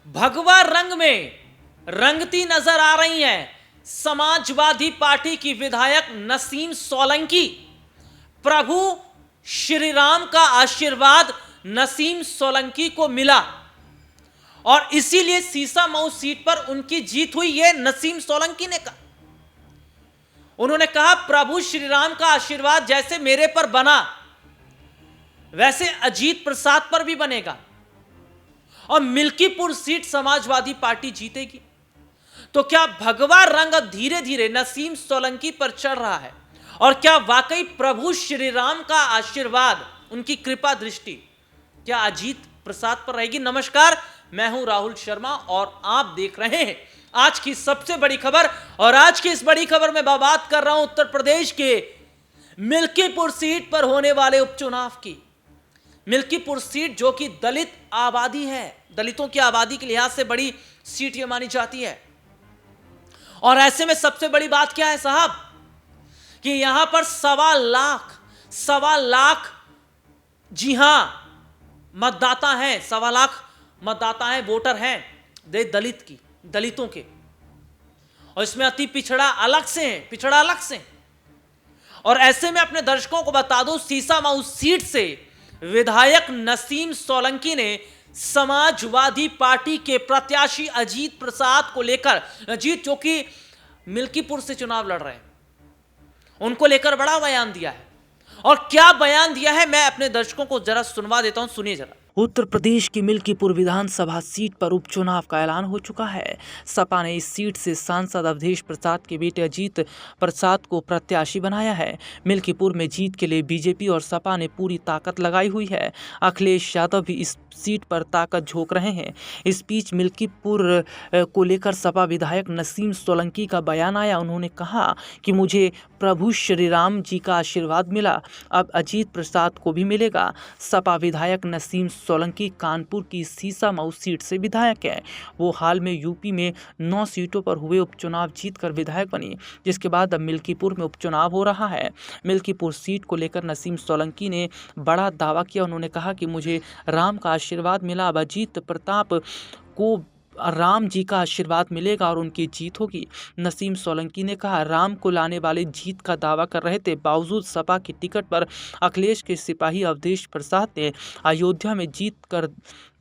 भगवा रंग में रंगती नजर आ रही हैं समाजवादी पार्टी की विधायक नसीम सोलंकी। प्रभु श्री राम का आशीर्वाद नसीम सोलंकी को मिला और इसीलिए सीसामऊ सीट पर उनकी जीत हुई, यह नसीम सोलंकी ने कहा। उन्होंने कहा, प्रभु श्री राम का आशीर्वाद जैसे मेरे पर बना वैसे अजीत प्रसाद पर भी बनेगा और मिल्कीपुर सीट समाजवादी पार्टी जीतेगी। तो क्या भगवा रंग अब धीरे धीरे नसीम सोलंकी पर चढ़ रहा है और क्या वाकई प्रभु श्री राम का आशीर्वाद, उनकी कृपा दृष्टि क्या अजीत प्रसाद पर रहेगी? नमस्कार, मैं हूं राहुल शर्मा और आप देख रहे हैं आज की सबसे बड़ी खबर। और आज की इस बड़ी खबर में मैं बात कर रहा हूं उत्तर प्रदेश के मिल्कीपुर सीट पर होने वाले उपचुनाव की। मिल्कीपुर सीट जो कि दलित आबादी है, दलितों की आबादी के लिहाज से बड़ी सीट यह मानी जाती है। और ऐसे में सबसे बड़ी बात क्या है साहब कि यहां पर 1.25 लाख जी हां मतदाता हैं, 1.25 लाख मतदाता हैं, वोटर हैं दलितों के। और इसमें अति पिछड़ा अलग से हैं। और ऐसे में अपने दर्शकों को बता दूं, सीसामऊ सीट से विधायक नसीम सोलंकी ने समाजवादी पार्टी के प्रत्याशी अजीत प्रसाद को लेकर, अजीत जो कि मिल्कीपुर से चुनाव लड़ रहे हैं, उनको लेकर बड़ा बयान दिया है। और क्या बयान दिया है मैं अपने दर्शकों को जरा सुनवा देता हूं, सुनिए जरा। उत्तर प्रदेश की मिल्कीपुर विधानसभा सीट पर उपचुनाव का ऐलान हो चुका है। सपा ने इस सीट से सांसद अवधेश प्रसाद के बेटे अजीत प्रसाद को प्रत्याशी बनाया है। मिल्कीपुर में जीत के लिए बीजेपी और सपा ने पूरी ताकत लगाई हुई है। अखिलेश यादव भी इस सीट पर ताकत झोंक रहे हैं। इस बीच मिल्कीपुर को लेकर सपा विधायक नसीम सोलंकी का बयान आया। उन्होंने कहा कि मुझे प्रभु श्री राम जी का आशीर्वाद मिला, अब अजीत प्रसाद को भी मिलेगा। सपा विधायक नसीम सोलंकी कानपुर की सीसामऊ सीट से विधायक है। वो हाल में यूपी में 9 सीटों पर हुए उपचुनाव जीतकर विधायक बनी, जिसके बाद अब मिल्कीपुर में उपचुनाव हो रहा है। मिल्कीपुर सीट को लेकर नसीम सोलंकी ने बड़ा दावा किया। उन्होंने कहा कि मुझे राम का आशीर्वाद मिला, अब अजीत प्रताप को राम जी का आशीर्वाद मिलेगा और उनकी जीत होगी। नसीम सोलंकी ने कहा, राम को लाने वाले जीत का दावा कर रहे थे, बावजूद सपा की टिकट पर अखिलेश के सिपाही अवधेश प्रसाद ने अयोध्या में जीत कर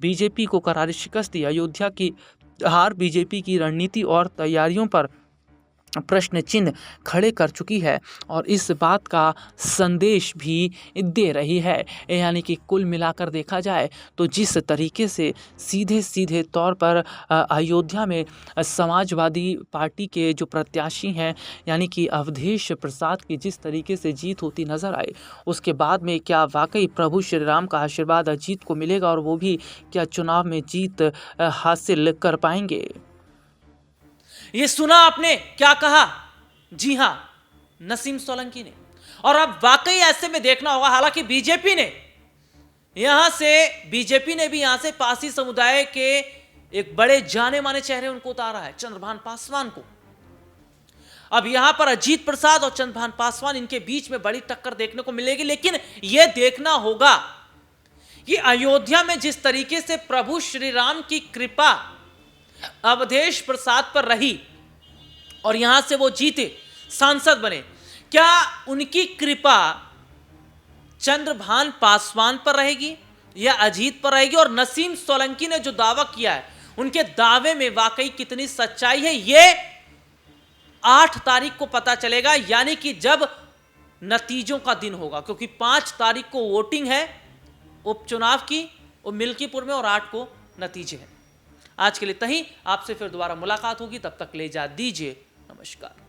बीजेपी को करारी शिकस्त दी। अयोध्या की हार बीजेपी की रणनीति और तैयारियों पर प्रश्न चिन्ह खड़े कर चुकी है और इस बात का संदेश भी दे रही है। यानी कि कुल मिलाकर देखा जाए तो जिस तरीके से सीधे तौर पर अयोध्या में समाजवादी पार्टी के जो प्रत्याशी हैं यानी कि अवधेश प्रसाद की जिस तरीके से जीत होती नजर आई, उसके बाद में क्या वाकई प्रभु श्री राम का आशीर्वाद अजीत को मिलेगा और वो भी क्या चुनाव में जीत हासिल कर पाएंगे? ये सुना आपने क्या कहा? जी हां, नसीम सोलंकी ने। और अब वाकई ऐसे में देखना होगा, हालांकि बीजेपी ने भी यहां से पासी समुदाय के एक बड़े जाने माने चेहरे उनको उतारा है, चंद्रभान पासवान को। अब यहां पर अजीत प्रसाद और चंद्रभान पासवान, इनके बीच में बड़ी टक्कर देखने को मिलेगी। लेकिन यह देखना होगा कि अयोध्या में जिस तरीके से प्रभु श्री राम की कृपा अवधेश प्रसाद पर रही और यहां से वो जीते, सांसद बने, क्या उनकी कृपा चंद्रभान पासवान पर रहेगी या अजीत पर रहेगी? और नसीम सोलंकी ने जो दावा किया है, उनके दावे में वाकई कितनी सच्चाई है, ये 8 तारीख को पता चलेगा। यानी कि जब नतीजों का दिन होगा, क्योंकि 5 तारीख को वोटिंग है उपचुनाव की और मिल्कीपुर में, और 8 को नतीजे हैं। आज के लिए इतना ही, आपसे फिर दोबारा मुलाकात होगी, तब तक ले जा दीजिए, नमस्कार।